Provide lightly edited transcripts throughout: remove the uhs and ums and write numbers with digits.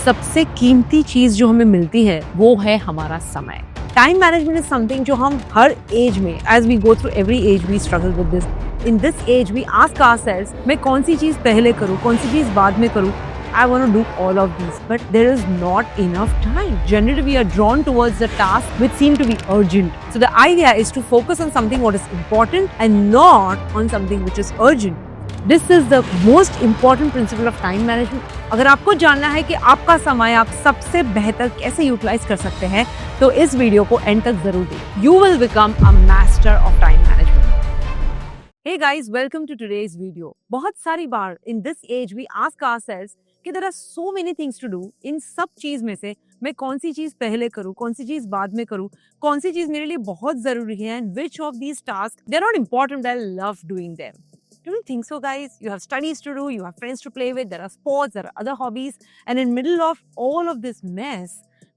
सबसे कीमती चीज जो हमें मिलती है वो है हमारा समय। टाइम मैनेजमेंट इज समथिंग जो हम हर एज में, age we go through every age, we struggle with this. In this age we ask ourselves, मैं कौन सी चीज पहले करूं, कौन सी चीज बाद में करूं। I want to do all of these, but there is not enough time. Generally, we are drawn towards the tasks which seem to be urgent. So the idea is to focus on something what is important and not on something which is urgent. This is the most important principle of time management. अगर आपको जानना है कि आपका समय आप सबसे बेहतर कैसे यूटिलाइज कर सकते हैं, तो इस वीडियो को एंड तक जरूर देखें. You will become a master of time management. Hey guys, welcome to today's video. बहुत सारी बार in this age we ask ourselves कि there are so many things to do. इन सब चीज में से मैं कौन सी चीज पहले करूं, कौन सी चीज बाद में करूं, कौन सी चीज मेरे लिए बहुत जरूरी है, and which of these tasks they're not important but I love doing them. Don't you think so, guys? You have studies to do, you have friends to play with, there are sports, there are other hobbies, and in middle of all of this mess,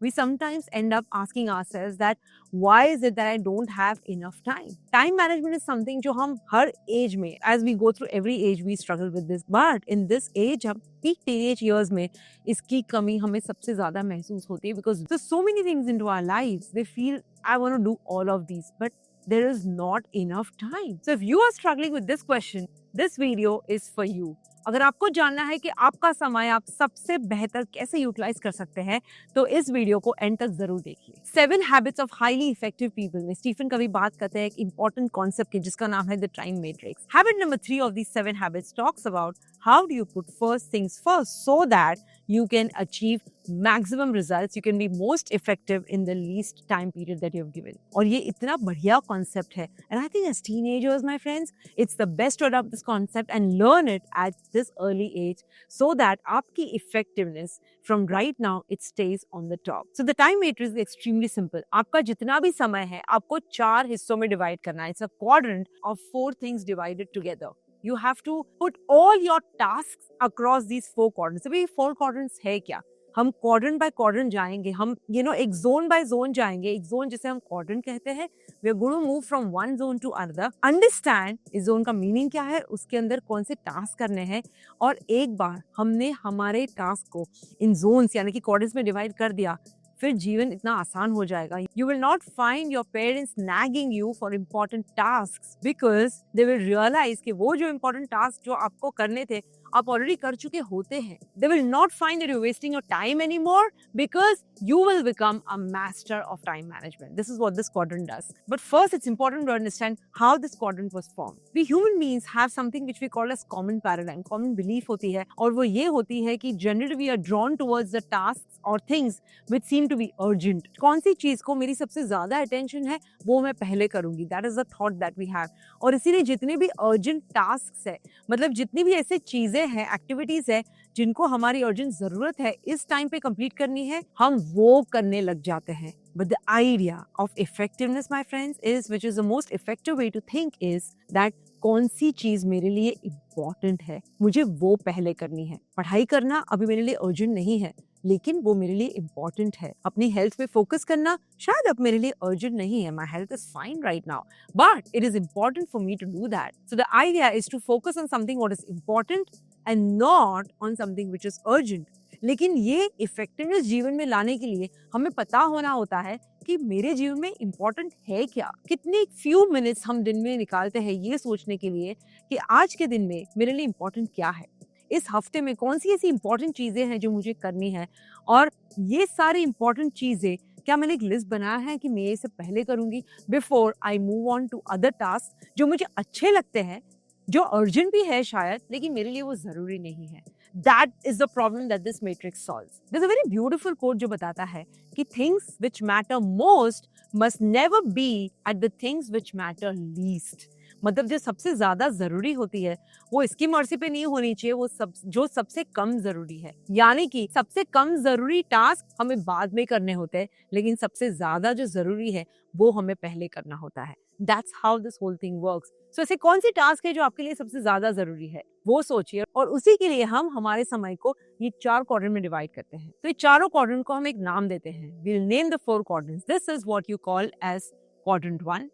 we sometimes end up asking ourselves that why is it that I don't have enough time? Time management is something जो हम हर age में, as we go through every age, we struggle with this. But in this age, हम peak teenage years में इसकी कमी हमें सबसे ज़्यादा महसूस होती है because there's so many things into our lives. They feel I want to do all of these, but there is not enough time. So if you are struggling with this question, this video is for you. अगर आपको जानना है कि आपका समय आप सबसे बेहतर कैसे यूटिलाइज कर सकते हैं, तो इस वीडियो को एंड तक जरूर देखिए. 7 habits of highly effective people में स्टीफन कवी बात करते हैं एक इंपॉर्टेंट कॉन्सेप्ट की जिसका नाम है the time matrix. Habit number 3 of these 7 habits talks about how do you put first things first so that you can achieve maximum results, you can be most effective in the least time period that you have given. और ये इतना बढ़िया concept है, and I think as teenagers, my friends, it's the best to adopt this concept and learn it at this early age so that आपकी effectiveness from right now it stays on the top. So the time matrix is extremely simple. आपका जितना भी समय है आपको 4 हिस्सों में divide करना है. It's a quadrant of 4 things divided together. You have to put all your tasks across these 4 quadrants. अभी 4 quadrants है क्या? हम क्वाड्रेंट बाय क्वाड्रेंट जाएंगे, हम एक जोन बाय जोन जाएंगे. एक जोन जिसे हम क्वाड्रेंट कहते हैं, we are going to move from one zone to another. Understand इस जोन का मीनिंग क्या है, उसके अंदर कौन से टास्क करने हैं, और एक बार हमने हमारे टास्क को इन जोन्स यानी कि क्वाड्रेंट्स में डिवाइड कर दिया, फिर जीवन इतना आसान हो जाएगा. You will not find your parents nagging you for important task because they will realise कि वो जो इम्पोर्टेंट टास्क जो आपको करने थे आप ऑलरेडी कर चुके होते हैं. They will not find that you're wasting your time anymore because you will become a master of time management. This is what this quadrant does. But first, it's important to understand how this quadrant was formed. We human beings have something which we call as common paradigm. Common belief होती है, और वो ये होती है कि generally we are drawn towards the tasks or things which seem to be urgent. कौन सी चीज को मेरी सबसे ज्यादा attention है वो मैं पहले करूंगी. That is the thought that we have. और इसीलिए जितने भी urgent tasks है, मतलब जितनी भी ऐसे चीजें है, एक्टिविटीज है जिनको हमारी अर्जेंट जरूरत है इस टाइम पे कंप्लीट करनी है, हम वो करने लग जाते हैं. But the idea of effectiveness, my friends, is which is the most effective way to think is that कौन सी चीज मेरे लिए इम्पोर्टेंट है, मुझे वो पहले करनी है. पढ़ाई करना अभी मेरे लिए अर्जेंट नहीं है, लेकिन वो मेरे लिए इम्पोर्टेंट है. अपनी हेल्थ पे फोकस करना शायद अब मेरे लिए अर्जेंट नहीं है. My health is fine right now, but it is important for me to do that. So the idea is to focus on something what is important and not on something which is urgent. लेकिन ये effectiveness जीवन में लाने के लिए हमें पता होना होता है कि मेरे जीवन में इम्पोर्टेंट है क्या. कितने फ्यू मिनट्स हम दिन में निकालते हैं ये सोचने के लिए कि आज के दिन में मेरे लिए इम्पोर्टेंट क्या है, इस हफ्ते में कौन सी ऐसी इंपॉर्टेंट चीजें हैं जो मुझे करनी है, और ये सारी इंपॉर्टेंट चीजें क्या मैंने एक लिस्ट बनाया है कि मैं ये सब पहले करूंगी before I move on to other task जो मुझे अच्छे लगते हैं, जो अर्जेंट भी है शायद, लेकिन मेरे लिए वो जरूरी नहीं है. That is the problem that this matrix solves. There's a very beautiful quote जो बताता है कि things which matter most must never be at the things which matter least. मतलब जो सबसे ज्यादा जरूरी होती है वो इसकी मर्जी पे नहीं होनी चाहिए, वो जो सबसे कम जरूरी है. यानी कि सबसे कम जरूरी टास्क हमें बाद में करने होते हैं, लेकिन सबसे ज्यादा जो जरूरी है वो हमें पहले करना होता है. That's how this whole thing works. So ऐसे कौन सी टास्क है जो आपके लिए सबसे ज्यादा जरूरी है वो सोचिए, और उसी के लिए हम हमारे समय को ये 4 क्वाड्रेंट में डिवाइड करते हैं. तो ये चारों क्वाड्रेंट को हम एक नाम देते हैं. We'll name the 4 quadrants. This is what you call as quadrant 1.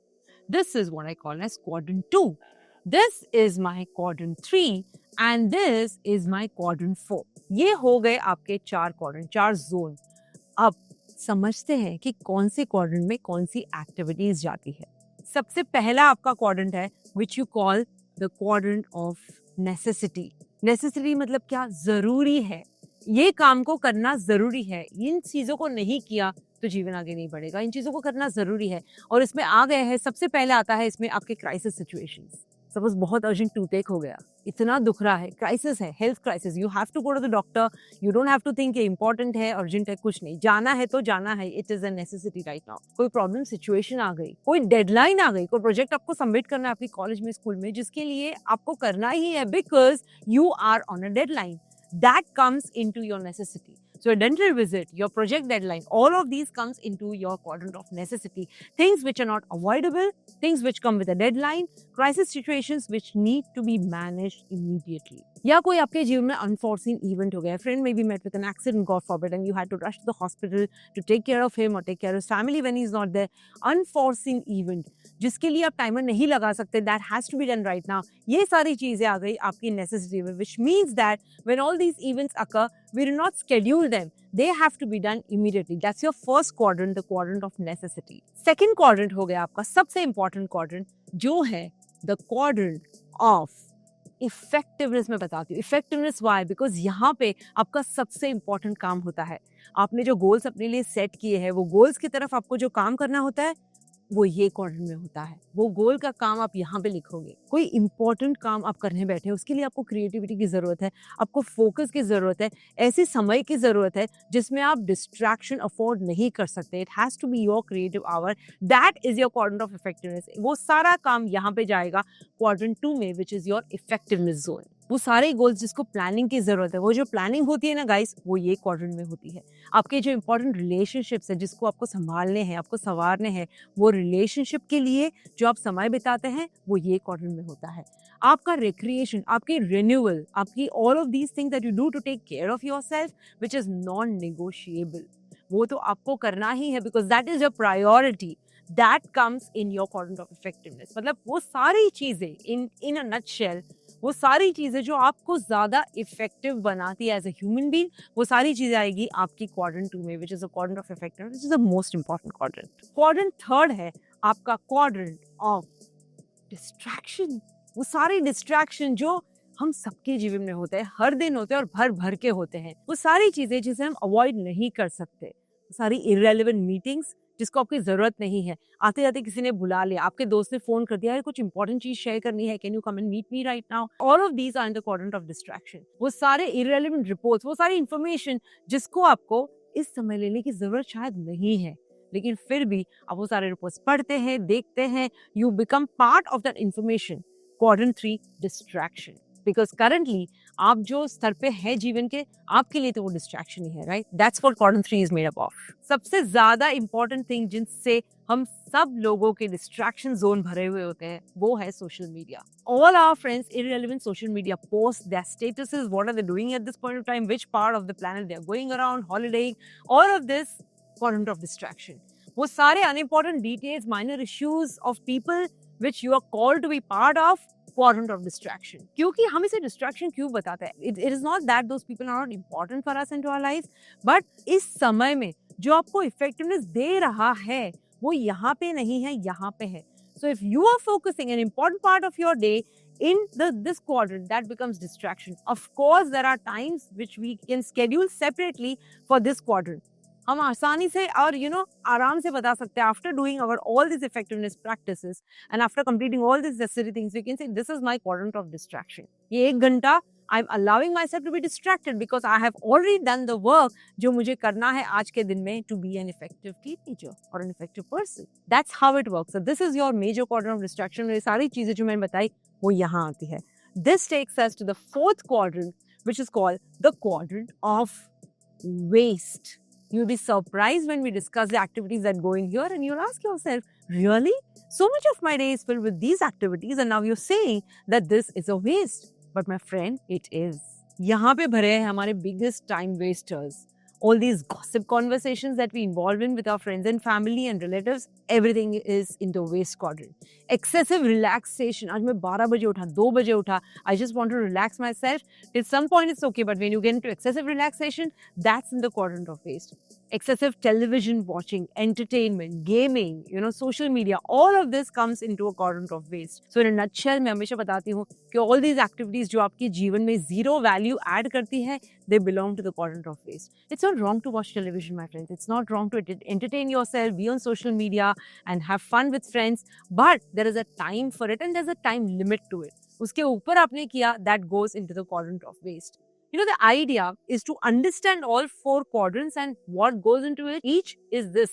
This is what I call as quadrant 2. This is my quadrant 3 and this is my quadrant 4। ये हो गए आपके 4 क्वाड्रेंट, 4 जोन। अब समझते हैं कि कौन से क्वाड्रेंट में कौन सी एक्टिविटीज जाती है। सबसे पहला आपका क्वाड्रेंट है which you call the quadrant of necessity. Necessity मतलब क्या? जरूरी है, ये काम को करना जरूरी है, इन चीजों को नहीं किया तो जीवन आगे नहीं बढ़ेगा, इन चीजों को करना जरूरी है। और इसमें आ गए हैं, सबसे पहले आता है इसमें आपके क्राइसिस सिचुएशंस। सपोज बहुत अर्जेंट टूटेक हो गया, इतना दुख रहा है, क्राइसिस है, health crisis, you have to go to the doctor, you don't have to think ये इंपॉर्टेंट है, अर्जेंट है, कुछ नहीं, जाना है तो जाना है, it is a necessity right now. कोई प्रॉब्लम सिचुएशन आ गई, कोई डेडलाइन आ गई, कोई प्रोजेक्ट आपको सबमिट करना है आपकी कॉलेज में, स्कूल में, जिसके लिए आपको करना ही है because you are on a deadline, that comes into your necessity. So a dental visit, your project deadline, all of these comes into your quadrant of necessity. Things which are not avoidable, things which come with a deadline, crisis situations which need to be managed immediately. या कोई आपके जीवन में unforeseen event हो गया, friend may be met with an accident God forbid and you had to rush to the hospital to take care of him or take care of family when he is not there. Unforeseen event जिसके लिए आप timer नहीं लगा सकते, that has to be done right now. ये सारी चीजें आ गई आपकी नेसेसिटी में, which means that when all these events occur we do not schedule them, they have to be done immediately. That's your first quadrant, the quadrant of necessity. Second quadrant हो गया आपका सबसे important quadrant, जो है the quadrant of effectiveness। मैं बताती हूँ effectiveness why, because यहाँ पे आपका सबसे important काम होता है। आपने जो गोल्स अपने लिए सेट किए हैं, वो गोल्स की तरफ आपको जो काम करना होता है वो ये क्वाड्रेंट में होता है। वो गोल का काम आप यहाँ पे लिखोगे। कोई इंपॉर्टेंट काम आप करने बैठे हैं, उसके लिए आपको क्रिएटिविटी की जरूरत है, आपको फोकस की जरूरत है, ऐसे समय की जरूरत है जिसमें आप डिस्ट्रैक्शन अफोर्ड नहीं कर सकते। It has to be your creative hour, that is your quadrant of effectiveness. वो सारा काम यहाँ पे जाएगा क्वाड्रेंट 2 में, which is your effectiveness zone. वो सारे गोल्स जिसको प्लानिंग की जरूरत है, वो जो प्लानिंग होती है ना गाइस, वो ये क्वाड्रेंट में होती है। आपके जो इंपॉर्टेंट रिलेशनशिप्स है, जिसको आपको संभालने हैं, आपको संवारने हैं, वो रिलेशनशिप के लिए जो आप समय बिताते हैं, वो ये क्वाड्रेंट में होता है। आपका रिक्रिएशन, आपकी रिन्यूअल, आपकी all of these things that you do to take care of yourself, which is non negotiable, वो तो आपको करना ही है because that is your priority. That comes in your quadrant of effectiveness. मतलब वो सारी चीजें इन अ नटशेल, वो सारी चीजें जो आपको ज्यादा इफेक्टिव बनाती है एज अ ह्यूमन बीइंग, वो सारी चीजें आएगी आपकी क्वाड्रेंट 2 में, which is a quadrant of effectiveness, which is the most important quadrant. Quadrant 3 है आपका क्वाड्रेंट ऑफ डिस्ट्रैक्शन। वो सारी डिस्ट्रैक्शन जो हम सबके जीवन में होते हैं, हर दिन होते हैं और भर भर के होते हैं, वो सारी चीजें जिसे हम अवॉइड नहीं कर सकते, सारी इररेलेवेंट मीटिंग्स जिसको आपकी जरूरत नहीं है, आते जाते किसी ने बुला लिया, आपके दोस्त ने फोन कर दिया, कुछ इंपॉर्टेंट चीज शेयर करनी है, can you come and meet me right now. All of these are in the quadrant of distraction. वो सारे इररेलेवेंट रिपोर्ट्स, वो सारी इंफॉर्मेशन जिसको आपको इस समय लेने की जरूरत शायद नहीं है, लेकिन फिर भी आप वो सारे रिपोर्ट्स पढ़ते हैं, देखते हैं, you become part of that information. Quadrant 3 distraction, because currently आप जो स्तर पे है जीवन के, आपके लिए तो वो डिस्ट्रैक्शन ही है, right? That's what quadrant 3 is made up of. सबसे ज्यादा इंपॉर्टेंट थिंग जिनसे हम सब लोगों के डिस्ट्रैक्शन जोन भरे हुए होते हैं, वो है social media. All our friends irrelevant social media posts, their statuses, what are they doing at this point of time, which part of the planet they are going around, holidaying, all of this quadrant of distraction. वो सारे unimportant details, minor issues of people which you are called to be part of, quadrant of distraction. क्योंकि हम इसे distraction क्यों बताते हैं? It is not that those people are not important for us into our lives, but इस समय में जो आपको effectiveness दे रहा है, वो यहाँ पे नहीं है, यहाँ पे है. So if you are focusing an important part of your day in this quadrant, that becomes distraction. Of course, there are times which we can schedule separately for this quadrant. हम आसानी से और आराम से बता सकते हैं, after doing our all these effectiveness practices and after completing all these necessary things, we can say this is my quadrant of distraction. ये 1 घंटा I'm allowing myself to be distracted because I have already done the work जो मुझे करना है आज के दिन में to be an effective teenager or an effective person. That's how it works. So this is your major quadrant of distraction. ये सारी चीजें जो मैंने बताई वो यहाँ आती है. This takes us to the 4th quadrant, which is called the quadrant of waste. You'll be surprised when we discuss the activities that go in here and you'll ask yourself, really? So much of my day is filled with these activities and now you're saying that this is a waste. But my friend, it is. यहाँ पे भरे हैं हमारे biggest time wasters. all these gossip conversations that we involve in with our friends and family and relatives, everything is in the waste quadrant. Excessive relaxation. आज मैं 12 बजे उठा, 2 बजे उठा. I just want to relax myself. Till some point it's okay, but when you get into excessive relaxation, that's in the quadrant of waste. Excessive television watching, entertainment, gaming, social media, all of this comes into a quadrant of waste. So in a nutshell, मैं हमेशा बताती हूँ कि all these activities जो आपके जीवन में zero value add करती है, they belong to the quadrant of waste. It's not wrong to watch television, my friends. It's not wrong to entertain yourself, be on social media and have fun with friends, but there is a time for it and there's a time limit to it. उसके ऊपर आपने किया, that goes into the quadrant of waste. The idea is to understand all 4 quadrants and what goes into it. Each is this,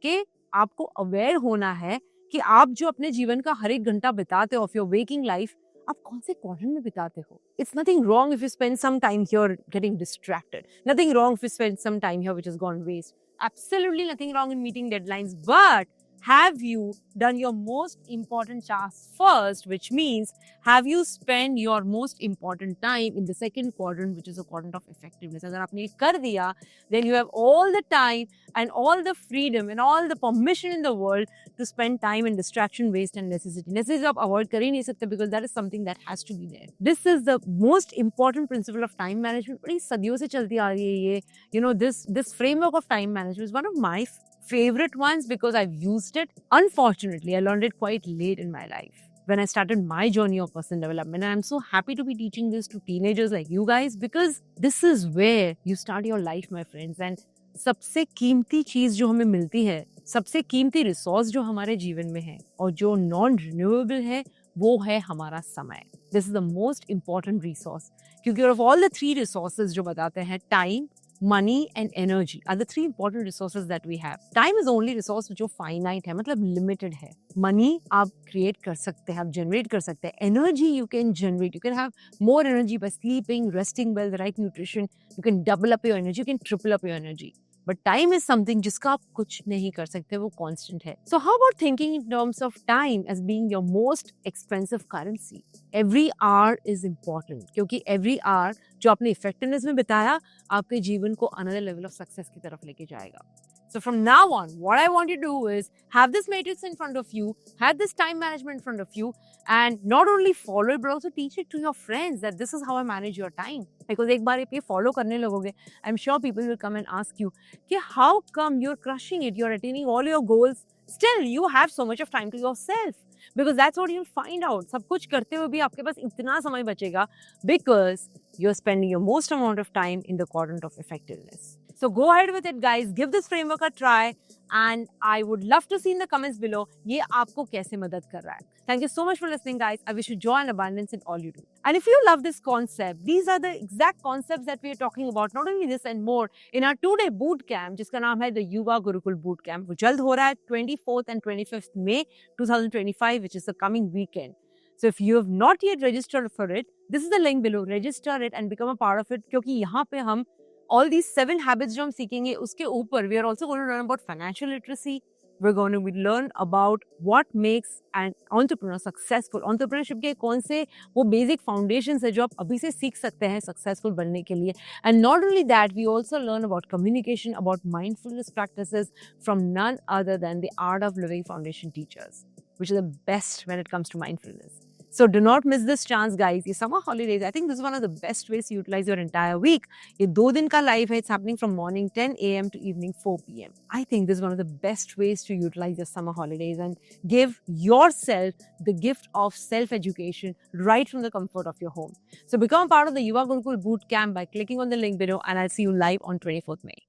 कि आपको aware होना है कि आप जो अपने जीवन का हर एक घंटा बिताते हो of your waking life, आप कौन से quadrant में बिताते हो. It's nothing wrong if you spend some time here getting distracted. Nothing wrong if you spend some time here which has gone waste. Absolutely nothing wrong in meeting deadlines, but have you done your most important task first, which means have you spent your most important time in the second quadrant, which is a quadrant of effectiveness. अगर आपने ये कर दिया, then you have all the time and all the freedom and all the permission in the world to spend time in distraction, waste and necessity. Necessity आप avoid कर ही नहीं सकते because that is something that has to be there. This is the most important principle of time management. बड़ी सदियों से चलती आ रही है ये. This framework of time management is one of my favorite ones because I've used it. Unfortunately, I learned it quite late in my life when I started my journey of personal development. And I'm so happy to be teaching this to teenagers like you guys because this is where you start your life, my friends. And सबसे कीमती चीज जो हमें मिलती है, सबसे कीमती resource जो हमारे जीवन में है और जो नॉन रिन्यूएबल है, वो है हमारा समय. This is the most important resource. क्योंकि of all the 3 resources जो बताते हैं, time, money and energy are the 3 important resources that we have. Time is the only resource जो finite है, मतलब limited है. Money आप create कर सकते हैं, आप generate कर सकते हैं. Energy you can generate. You can have more energy by sleeping, resting well, the right nutrition. You can double up your energy, you can triple up your energy. But time is something जिसका आप कुछ नहीं कर सकते, वो constant है. So how about thinking in terms of time as being your most expensive currency? Every hour is important क्योंकि every hour जो आपने effectiveness में बिताया, आपके जीवन को another level of success की तरफ लेके जाएगा. So from now on, what I want you to do is have this matrix in front of you, have this time management in front of you, and not only follow it, but also teach it to your friends that this is how I manage your time. Because एक बार आप ये follow करने लगोगे, I'm sure people will come and ask you, कि how come you're crushing it, you're attaining all your goals, still you have so much of time to yourself. Because that's what you'll find out. सब कुछ करते हुए भी आपके पास इतना समय बचेगा because you're spending your most amount of time in the quadrant of effectiveness. So go ahead with it, guys. Give this framework a try, and I would love to see in the comments below ये आपको कैसे मदद कर रहा है. Thank you so much for listening, guys. I wish you joy and abundance in all you do. And if you love this concept, these are the exact concepts that we are talking about. Not only this and more in our 2-day boot camp, जिसका नाम है the Yuva Gurukul Boot Camp. वो जल्द हो रहा है 24th and 25th May 2025, which is the coming weekend. So if you have not yet registered for it, this is the link below. Register it and become a part of it. क्योंकि यहाँ पे हम all these 7 habits जो हम सीखेंगे उसके ऊपर we are also going to learn about financial literacy. We're going to learn about what makes an entrepreneur successful. Entrepreneurship के कौन से वो basic foundations है जो आप अभी से सीख सकते हैं successful बनने के लिए. And not only that, we also learn about communication, about mindfulness practices from none other than the Art of Living Foundation teachers, which is the best when it comes to mindfulness. So do not miss this chance, guys. ये summer holidays, I think this is one of the best ways to utilize your entire week. ये 2 दिन का live है. It's happening from morning 10 a.m. to evening 4 p.m. I think this is one of the best ways to utilize your summer holidays and give yourself the gift of self-education right from the comfort of your home. So become a part of the Yuva Gurukul Boot Camp by clicking on the link below, and I'll see you live on 24th May.